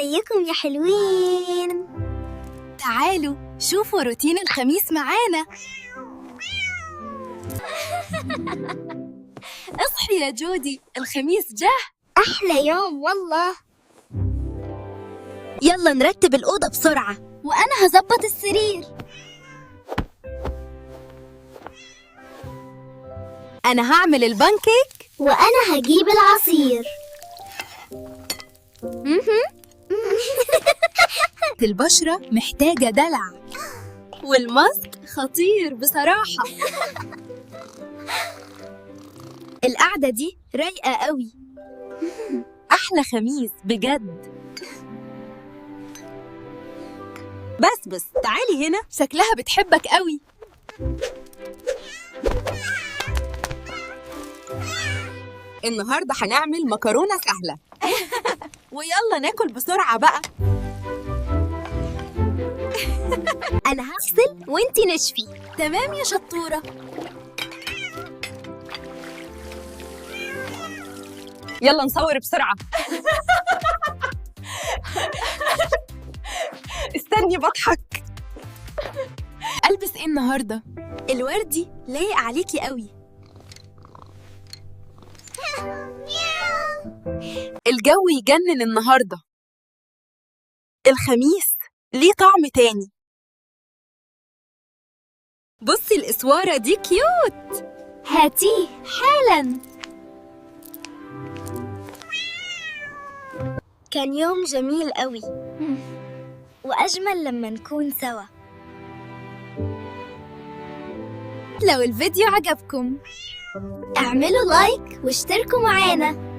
ازيكم يا حلوين؟ تعالوا شوفوا روتين الخميس معانا. اصحي يا جودي، الخميس جه. أحلى يوم والله. يلا نرتب الأوضة بسرعة. وأنا هظبط السرير. أنا هعمل البانكيك. وأنا هجيب العصير. البشرة محتاجة دلع، والماسك خطير بصراحة. القعدة دي رايقة قوي. أحلى خميس بجد. بس تعالي هنا، شكلها بتحبك قوي. النهاردة هنعمل مكرونة سهلة. ويلا ناكل بسرعة بقى. أنا هغسل وإنتي نشفي. تمام يا شطورة. يلا نصور بسرعة. استني بضحك. ألبس إيه النهاردة؟ الوردي لايق عليكي قوي. الجو يجنن النهاردة. الخميس ليه طعم تاني. بصي الإسوارة دي كيوت. هاتيه حالاً. كان يوم جميل قوي، وأجمل لما نكون سوا. لو الفيديو عجبكم اعملوا لايك واشتركوا معانا.